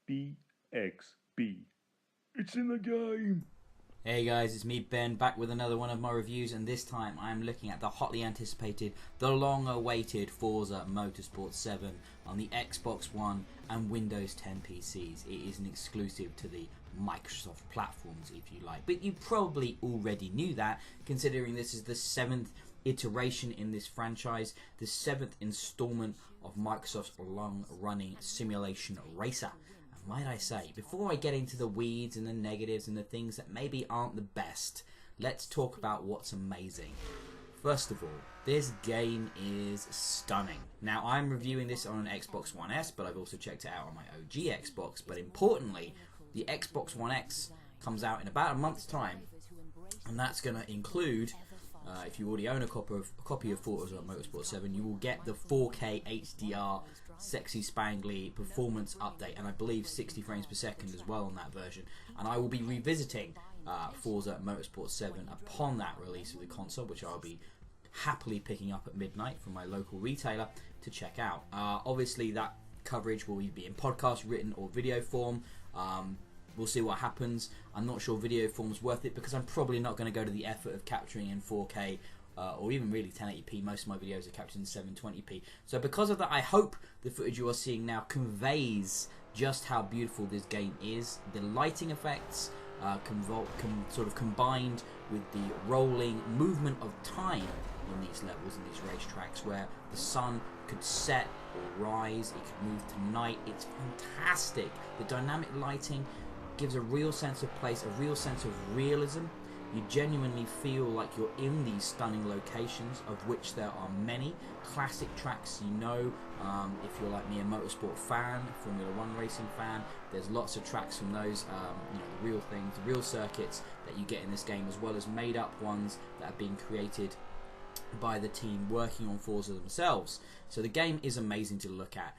BXB. It's in the game! Hey guys, it's me Ben back with another one of my reviews, and this time I am looking at the hotly anticipated, the long awaited Forza Motorsport 7 on the Xbox One and Windows 10 PCs. It is an exclusive to the Microsoft platforms, if you like, but you probably already knew that, considering this is the 7th iteration in this franchise, the 7th installment of Microsoft's long-running simulation racer. Might I say, before I get into the weeds and the negatives and the things that maybe aren't the best, let's talk about what's amazing. First of all, this game is stunning. Now, I'm reviewing this on an Xbox One S, but I've also checked it out on my OG Xbox. But importantly, the Xbox One X comes out in about a month's time, and that's going to include, if you already own a copy of Forza Motorsport 7, you will get the 4K HDR sexy spangly performance update, and I believe 60 frames per second as well on that version. And I will be revisiting Forza Motorsport 7 upon that release of the console, which I'll be happily picking up at midnight from my local retailer to check out. Obviously that coverage will either be in podcast, written or video form. We'll see what happens. I'm not sure video form's worth it because I'm probably not going to go to the effort of capturing in 4K or even really 1080p. Most of my videos are captured in 720p. So because of that, I hope the footage you are seeing now conveys just how beautiful this game is. The lighting effects sort of combined with the rolling movement of time in these levels, in these racetracks, where the sun could set or rise, it could move to night. It's fantastic. The dynamic lighting gives a real sense of place, a real sense of realism. You genuinely feel like you're in these stunning locations, of which there are many. Classic tracks, you know, if you're like me, a motorsport fan, Formula One racing fan, there's lots of tracks from those, the real things, the real circuits that you get in this game, as well as made up ones that have been created by the team working on Forza themselves. So the game is amazing to look at.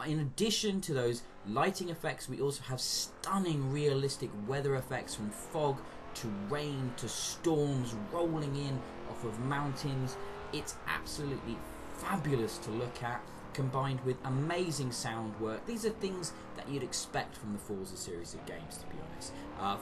In addition to those lighting effects, we also have stunning realistic weather effects, from fog to rain to storms rolling in off of mountains. It's absolutely fabulous to look at, combined with amazing sound work. These are things that you'd expect from the Forza series of games, to be honest.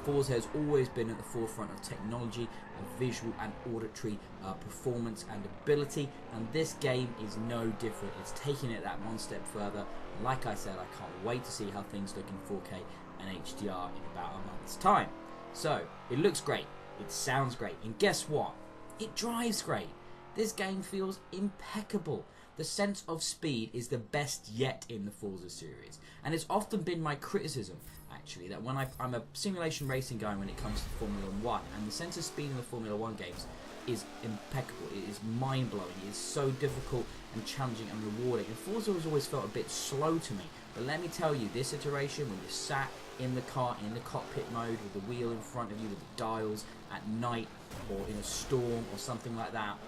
Forza has always been at the forefront of technology, of visual and auditory performance and ability, and this game is no different. It's taking it that one step further. Like I said, I can't wait to see how things look in 4K and HDR in about a month's time. So, it looks great, it sounds great, and guess what? It drives great. This game feels impeccable. The sense of speed is the best yet in the Forza series, and it's often been my criticism, actually, that when I'm a simulation racing guy when it comes to Formula 1, and the sense of speed in the Formula 1 games is impeccable. It is mind-blowing. It is so difficult and challenging and rewarding, and Forza has always felt a bit slow to me. But let me tell you, this iteration, when you're sat in the car in the cockpit mode with the wheel in front of you with the dials at night or in a storm or something like that,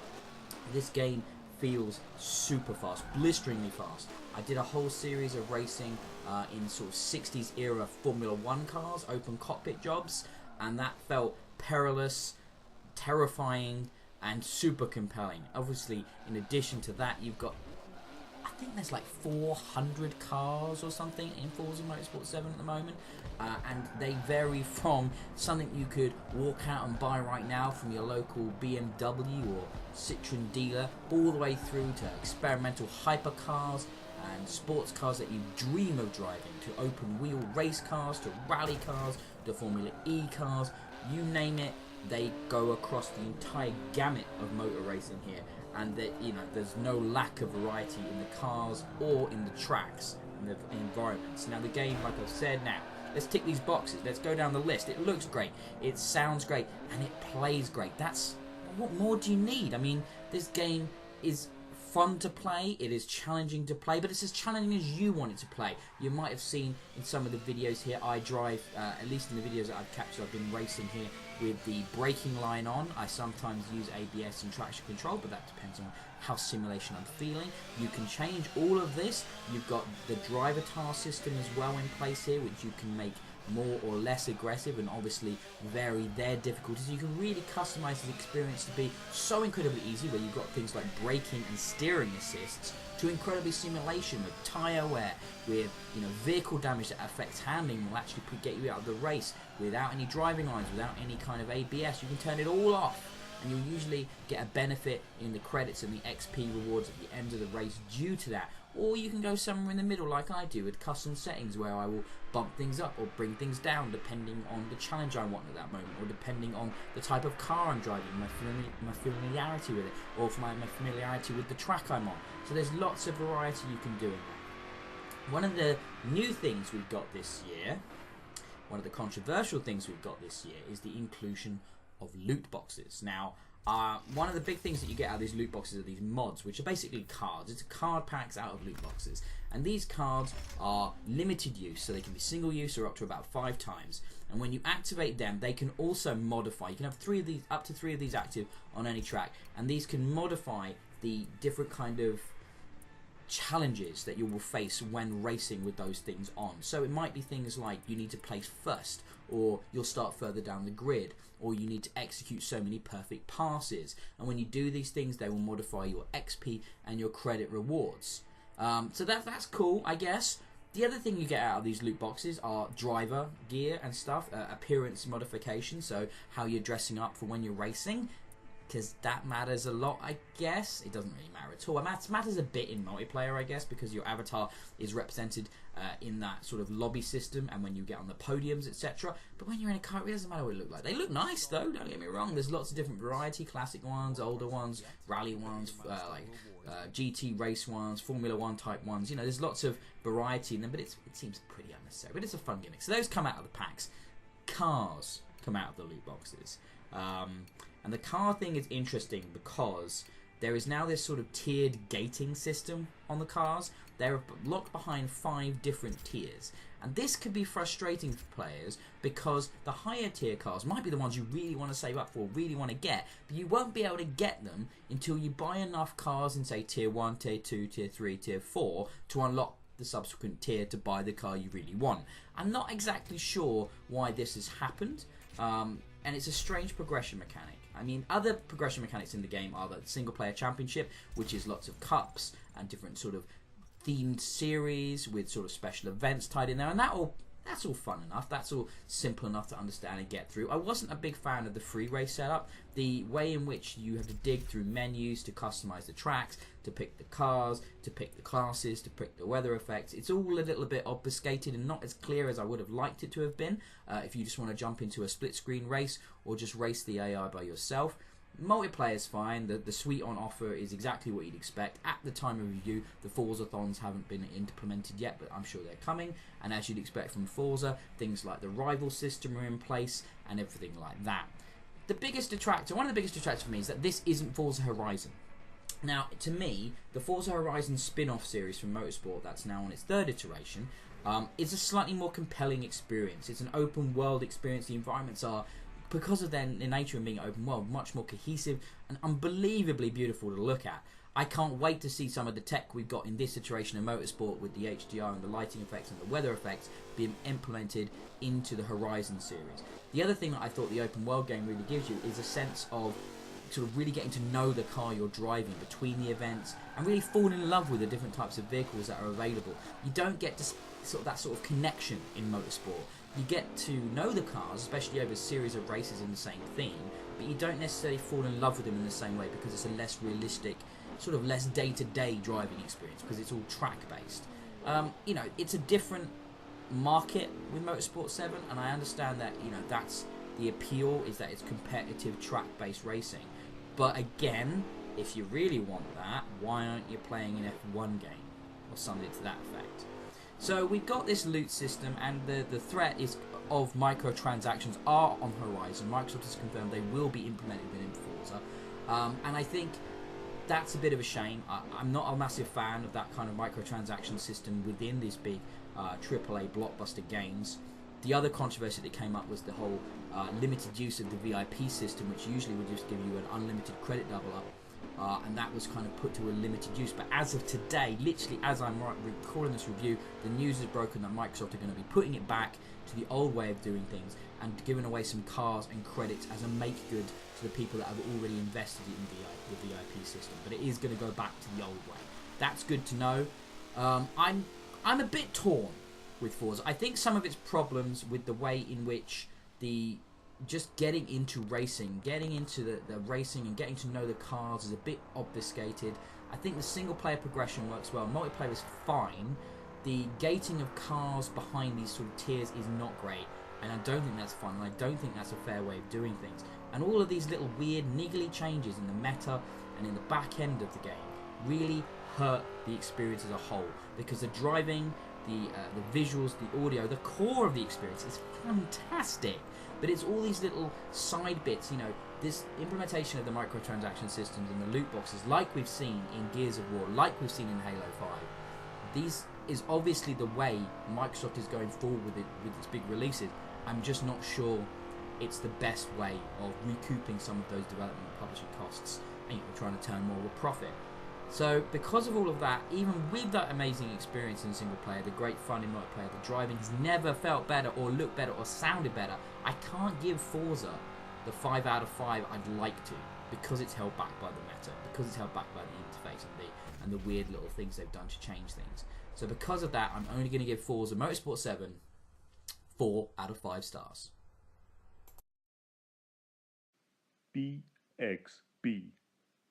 this game feels super fast, blisteringly fast. I did a whole series of racing in sort of 60s era Formula 1 cars, open cockpit jobs, and that felt perilous, terrifying, and super compelling. Obviously, in addition to that, you've got, I think there's like 400 cars or something in Forza Motorsport 7 at the moment, and they vary from something you could walk out and buy right now from your local BMW or Citroen dealer, all the way through to experimental hypercars and sports cars that you dream of driving, to open wheel race cars, to rally cars, to Formula E cars, you name it. They go across the entire gamut of motor racing here, and that, there's no lack of variety in the cars or in the tracks and the environments. Now the game, like I've said, now let's tick these boxes, let's go down the list. It looks great, it sounds great, and it plays great. What more do you need? I mean, this game is fun to play, it is challenging to play, but it's as challenging as you want it to play. You might have seen in some of the videos here, I drive, at least in the videos that I've captured, I've been racing here with the braking line on. I sometimes use ABS and traction control, but that depends on how simulation I'm feeling. You can change all of this. You've got the driver task system as well in place here, which you can make more or less aggressive and obviously vary their difficulties. You can really customize the experience to be so incredibly easy, where you've got things like braking and steering assists, to incredibly simulation with tyre wear, with vehicle damage that affects handling will actually get you out of the race without any driving lines, without any kind of ABS. You can turn it all off, and you'll usually get a benefit in the credits and the XP rewards at the end of the race due to that. Or you can go somewhere in the middle like I do with custom settings, where I will bump things up or bring things down depending on the challenge I want at that moment, or depending on the type of car I'm driving, my familiarity with it, or for my familiarity with the track I'm on. So there's lots of variety you can do in that. One of the new things we've got this year, one of the controversial things we've got this year, is the inclusion of loot boxes. Now, one of the big things that you get out of these loot boxes are these mods, which are basically cards. It's card packs out of loot boxes. And these cards are limited use, so they can be single use or up to about 5 times. And when you activate them, they can also modify. You can have 3 of these, up to 3 of these active on any track. And these can modify the different kind of challenges that you will face when racing with those things on. So it might be things like you need to place first, or you'll start further down the grid, or you need to execute so many perfect passes. And when you do these things, they will modify your XP and your credit rewards. So that's cool, I guess. The other thing you get out of these loot boxes are driver gear and stuff, appearance modification, so how you're dressing up for when you're racing, because that matters a lot, I guess. It doesn't really matter at all. It matters a bit in multiplayer, I guess, because your avatar is represented in that sort of lobby system, and when you get on the podiums, etc. But when you're in a car, it doesn't matter what it looks like. They look nice, though, don't get me wrong. There's lots of different variety, classic ones, older ones, rally ones, GT race ones, Formula 1 type ones. There's lots of variety in them, but it seems pretty unnecessary. But it's a fun gimmick. So those come out of the packs. Cars come out of the loot boxes. And the car thing is interesting because there is now this sort of tiered gating system on the cars. They're locked behind 5 different tiers. And this could be frustrating for players because the higher tier cars might be the ones you really want to save up for, really want to get, but you won't be able to get them until you buy enough cars in, say, tier 1, tier 2, tier 3, tier 4 to unlock the subsequent tier to buy the car you really want. I'm not exactly sure why this has happened, and it's a strange progression mechanic. I mean, other progression mechanics in the game are the single player championship, which is lots of cups and different sort of themed series with sort of special events tied in there, and that's all fun enough. That's all simple enough to understand and get through. I wasn't a big fan of the free race setup. The way in which you have to dig through menus to customize the tracks, to pick the cars, to pick the classes, to pick the weather effects, it's all a little bit obfuscated and not as clear as I would have liked it to have been. If you just want to jump into a split screen race or just race the AI by yourself. Multiplayer is fine. The suite on offer is exactly what you'd expect. At the time of review, the Forza-thons haven't been implemented yet, but I'm sure they're coming. And as you'd expect from Forza, things like the rival system are in place and everything like that. One of the biggest detractors for me is that this isn't Forza Horizon. Now, to me, the Forza Horizon spin-off series from Motorsport, that's now on its 3rd iteration, is a slightly more compelling experience. It's an open world experience. The environments are, because of their nature and being open world, much more cohesive and unbelievably beautiful to look at. I can't wait to see some of the tech we've got in this iteration of Motorsport with the HDR and the lighting effects and the weather effects being implemented into the Horizon series. The other thing that I thought the open world game really gives you is a sense of sort of really getting to know the car you're driving between the events and really fall in love with the different types of vehicles that are available. You don't get to that sort of connection in Motorsport. You get to know the cars, especially over a series of races in the same theme, but you don't necessarily fall in love with them in the same way because it's a less realistic, sort of less day-to-day driving experience because it's all track-based. It's a different market with Motorsport 7, and I understand that, that's the appeal, is that it's competitive track-based racing. But again, if you really want that, why aren't you playing an F1 game or something to that effect? So we've got this loot system, and the threat is of microtransactions are on Horizon. Microsoft has confirmed they will be implemented within Forza, and I think that's a bit of a shame. I'm not a massive fan of that kind of microtransaction system within these big AAA blockbuster games. The other controversy that came up was the whole limited use of the VIP system, which usually would just give you an unlimited credit double up, and that was kind of put to a limited use. But as of today, literally as I'm recording this review, the news is broken that Microsoft are going to be putting it back to the old way of doing things and giving away some cars and credits as a make good to the people that have already invested in the VIP system. But it is going to go back to the old way. That's good to know. I'm a bit torn with Forza. I think some of its problems with the way in which just getting into racing, getting into the racing and getting to know the cars is a bit obfuscated. I think the single player progression works well. Multiplayer is fine. The gating of cars behind these sort of tiers is not great, and I don't think that's fun, and I don't think that's a fair way of doing things. And all of these little weird niggly changes in the meta and in the back end of the game really hurt the experience as a whole, because the driving, the visuals, the audio, the core of the experience is fantastic, but it's all these little side bits, you know, this implementation of the microtransaction systems and the loot boxes, like we've seen in Gears of War, like we've seen in Halo 5. These is obviously the way Microsoft is going forward with its big releases. I'm just not sure it's the best way of recouping some of those development and publishing costs and trying to turn more of a profit. So because of all of that, even with that amazing experience in single player, the great fun in multiplayer, the driving has never felt better or looked better or sounded better, I can't give Forza the 5 out of 5 I'd like to, because it's held back by the meta, because it's held back by the interface and the weird little things they've done to change things. So because of that, I'm only going to give Forza Motorsport 7 4 out of 5 stars. BXB.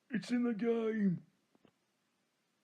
It's in the game.